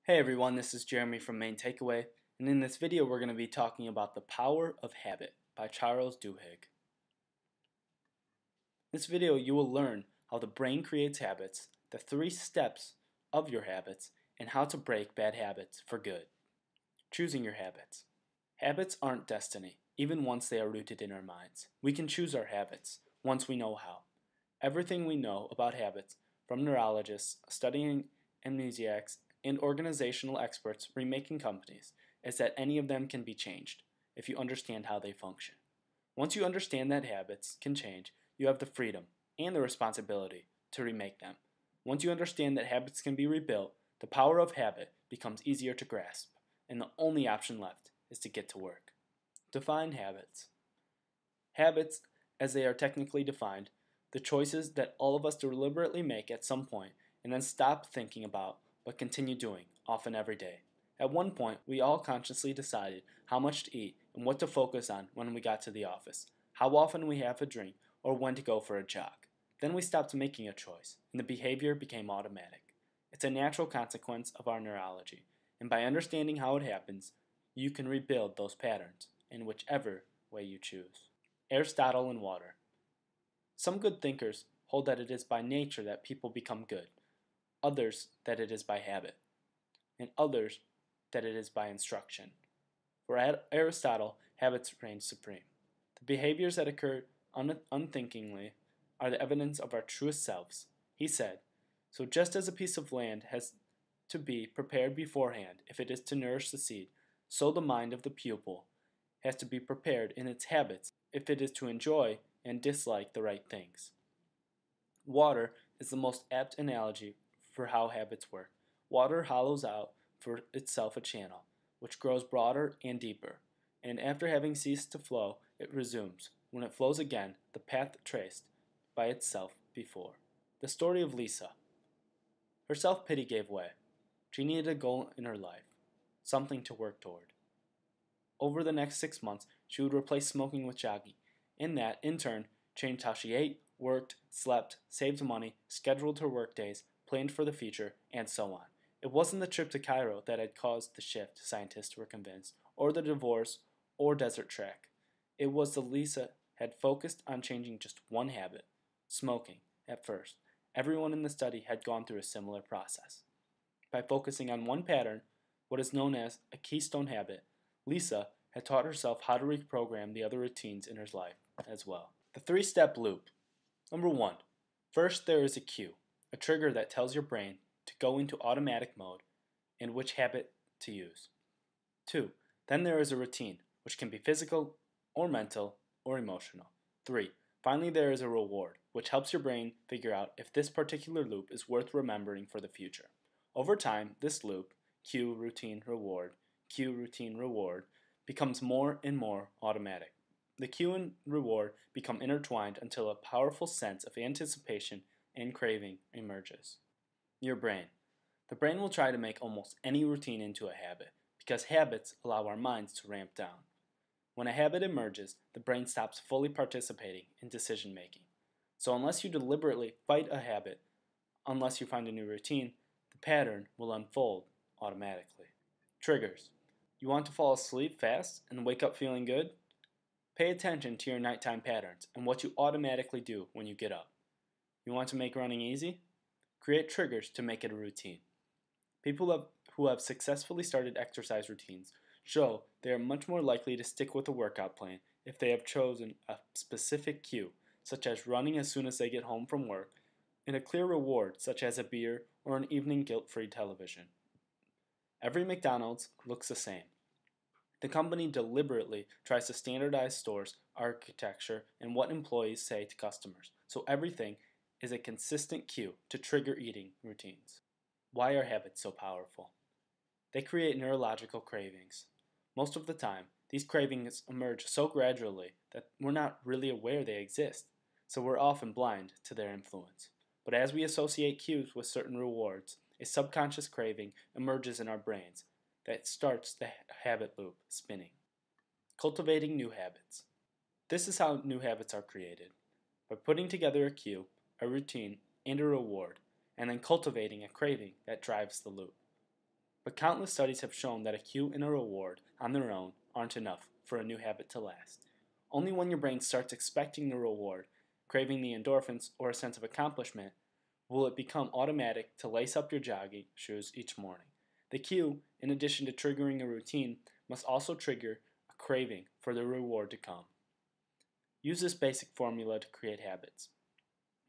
Hey everyone, this is Jeremy from MainTakeAway, and in this video we're going to be talking about The Power of Habit by Charles Duhigg. In this video you will learn how the brain creates habits, the 3 steps of your habits, and how to break bad habits for good. Choosing your habits. Habits aren't destiny, even once they are rooted in our minds. We can choose our habits, once we know how. Everything we know about habits, from neurologists, studying amnesiacs, and organizational experts remaking companies, is that any of them can be changed if you understand how they function. Once you understand that habits can change, you have the freedom and the responsibility to remake them. Once you understand that habits can be rebuilt, the power of habit becomes easier to grasp, and the only option left is to get to work. Define habits. Habits, as they are technically defined, the choices that all of us deliberately make at some point and then stop thinking about but continue doing, often every day. At one point, we all consciously decided how much to eat and what to focus on when we got to the office, how often we have a drink, or when to go for a jog. Then we stopped making a choice, and the behavior became automatic. It's a natural consequence of our neurology, and by understanding how it happens, you can rebuild those patterns in whichever way you choose. Aristotle and Water. Some good thinkers hold that it is by nature that people become good, others that it is by habit, and others that it is by instruction. For Aristotle, habits reign supreme. The behaviors that occur unthinkingly are the evidence of our truest selves. He said, "So just as a piece of land has to be prepared beforehand if it is to nourish the seed, so the mind of the pupil has to be prepared in its habits if it is to enjoy and dislike the right things." Water is the most apt analogy for how habits work. Water hollows out for itself a channel, which grows broader and deeper, and after having ceased to flow, it resumes, when it flows again, the path traced by itself before. The story of Lisa. Her self-pity gave way. She needed a goal in her life, something to work toward. Over the next 6 months, she would replace smoking with jogging, and that, in turn, changed how she ate, worked, slept, saved money, scheduled her work days, planned for the future, and so on. It wasn't the trip to Cairo that had caused the shift, scientists were convinced, or the divorce, or desert trek. It was that Lisa had focused on changing just one habit, smoking, at first. Everyone in the study had gone through a similar process. By focusing on one pattern, what is known as a keystone habit, Lisa had taught herself how to reprogram the other routines in her life as well. The 3-step loop. Number 1. First, there is a cue, a trigger that tells your brain to go into automatic mode and which habit to use. 2. Then there is a routine, which can be physical or mental or emotional. 3. Finally, there is a reward, which helps your brain figure out if this particular loop is worth remembering for the future. Over time, this loop, cue, routine, reward, cue, routine, reward, becomes more and more automatic. The cue and reward become intertwined until a powerful sense of anticipation and craving emerges. Your brain. The brain will try to make almost any routine into a habit, because habits allow our minds to ramp down. When a habit emerges, the brain stops fully participating in decision making. So unless you deliberately fight a habit, unless you find a new routine, the pattern will unfold automatically. Triggers. You want to fall asleep fast and wake up feeling good? Pay attention to your nighttime patterns and what you automatically do when you get up. You want to make running easy? Create triggers to make it a routine. People who have successfully started exercise routines show they are much more likely to stick with a workout plan if they have chosen a specific cue, such as running as soon as they get home from work, and a clear reward, such as a beer or an evening guilt-free television. Every McDonald's looks the same. The company deliberately tries to standardize stores' architecture and what employees say to customers, so everything is a consistent cue to trigger eating routines. Why are habits so powerful? They create neurological cravings. Most of the time, these cravings emerge so gradually that we're not really aware they exist, so we're often blind to their influence. But as we associate cues with certain rewards, a subconscious craving emerges in our brains that starts the habit loop spinning. Cultivating new habits. This is how new habits are created, by putting together a cue, a routine, and a reward, and then cultivating a craving that drives the loop. But countless studies have shown that a cue and a reward on their own aren't enough for a new habit to last. Only when your brain starts expecting the reward, craving the endorphins, or a sense of accomplishment, will it become automatic to lace up your jogging shoes each morning. The cue, in addition to triggering a routine, must also trigger a craving for the reward to come. Use this basic formula to create habits.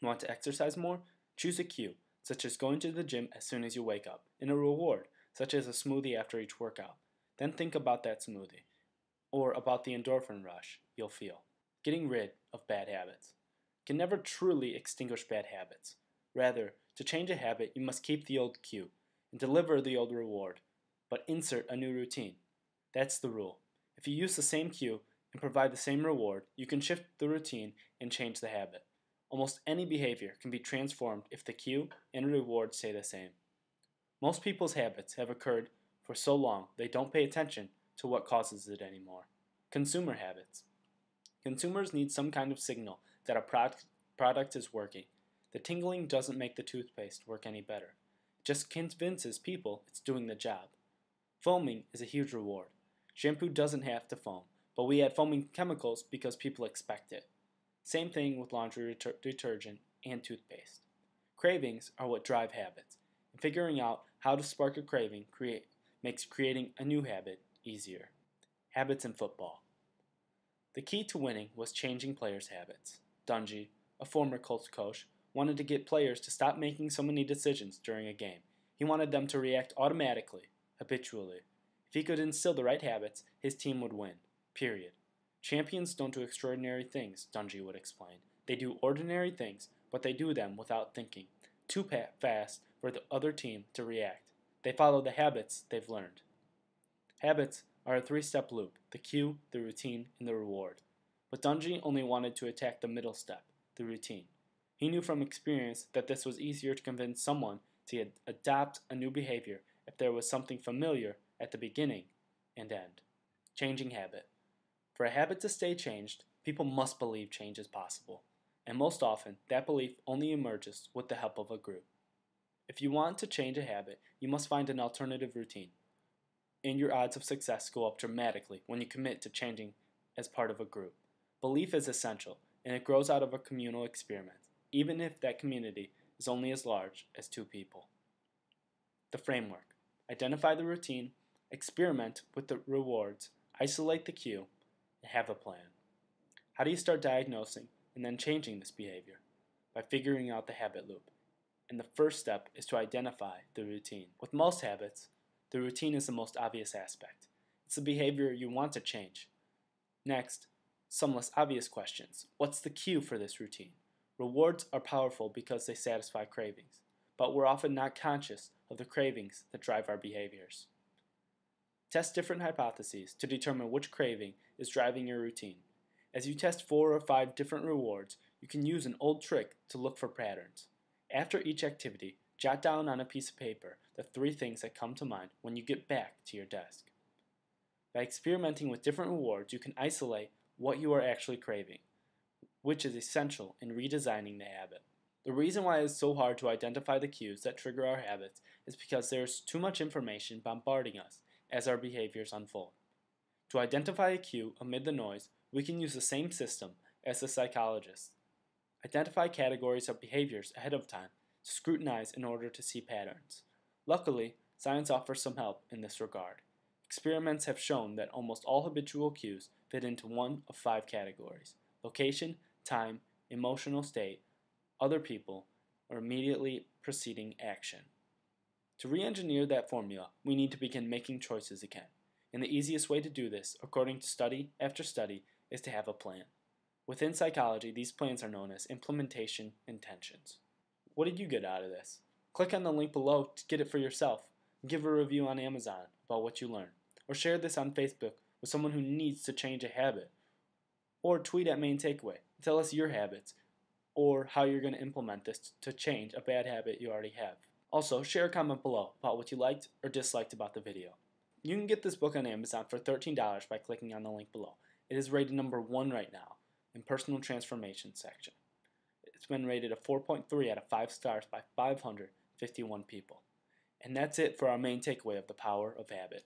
Want to exercise more? Choose a cue, such as going to the gym as soon as you wake up, and a reward, such as a smoothie after each workout. Then think about that smoothie, or about the endorphin rush you'll feel. Getting rid of bad habits. You can never truly extinguish bad habits. Rather, to change a habit, you must keep the old cue and deliver the old reward, but insert a new routine. That's the rule. If you use the same cue and provide the same reward, you can shift the routine and change the habit. Almost any behavior can be transformed if the cue and reward stay the same. Most people's habits have occurred for so long they don't pay attention to what causes it anymore. Consumer habits. Consumers need some kind of signal that a product is working. The tingling doesn't make the toothpaste work any better. It just convinces people it's doing the job. Foaming is a huge reward. Shampoo doesn't have to foam, but we add foaming chemicals because people expect it. Same thing with laundry detergent and toothpaste. Cravings are what drive habits, and figuring out how to spark a craving makes creating a new habit easier. Habits in football. The key to winning was changing players' habits. Duhigg, a former Colts coach, wanted to get players to stop making so many decisions during a game. He wanted them to react automatically, habitually. If he could instill the right habits, his team would win. Period. Champions don't do extraordinary things, Duhigg would explain. They do ordinary things, but they do them without thinking. Too fast for the other team to react. They follow the habits they've learned. Habits are a three-step loop: the cue, the routine, and the reward. But Duhigg only wanted to attack the middle step, the routine. He knew from experience that this was easier to convince someone to adopt a new behavior if there was something familiar at the beginning and end. Changing habit. For a habit to stay changed, people must believe change is possible, and most often that belief only emerges with the help of a group. If you want to change a habit, you must find an alternative routine, and your odds of success go up dramatically when you commit to changing as part of a group. Belief is essential, and it grows out of a communal experiment, even if that community is only as large as two people. The framework. Identify the routine, experiment with the rewards, isolate the cue, and have a plan. How do you start diagnosing and then changing this behavior? By figuring out the habit loop. And the first step is to identify the routine. With most habits, the routine is the most obvious aspect. It's the behavior you want to change. Next, some less obvious questions. What's the cue for this routine? Rewards are powerful because they satisfy cravings, but we're often not conscious of the cravings that drive our behaviors. Test different hypotheses to determine which craving is driving your routine. As you test 4 or 5 different rewards, you can use an old trick to look for patterns. After each activity, jot down on a piece of paper the 3 things that come to mind when you get back to your desk. By experimenting with different rewards, you can isolate what you are actually craving, which is essential in redesigning the habit. The reason why it is so hard to identify the cues that trigger our habits is because there is too much information bombarding us as our behaviors unfold. To identify a cue amid the noise, we can use the same system as the psychologists. Identify categories of behaviors ahead of time to scrutinize in order to see patterns. Luckily, science offers some help in this regard. Experiments have shown that almost all habitual cues fit into one of 5 categories: location, time, emotional state, other people, or immediately preceding action. To re-engineer that formula, we need to begin making choices again. And the easiest way to do this, according to study after study, is to have a plan. Within psychology, these plans are known as implementation intentions. What did you get out of this? Click on the link below to get it for yourself. Give a review on Amazon about what you learned. Or share this on Facebook with someone who needs to change a habit. Or tweet at MainTakeAway. Tell us your habits or how you're going to implement this to change a bad habit you already have. Also, share a comment below about what you liked or disliked about the video. You can get this book on Amazon for $13 by clicking on the link below. It is rated number 1 right now in personal transformation section. It's been rated a 4.3 out of 5 stars by 551 people. And that's it for our main takeaway of the power of habit.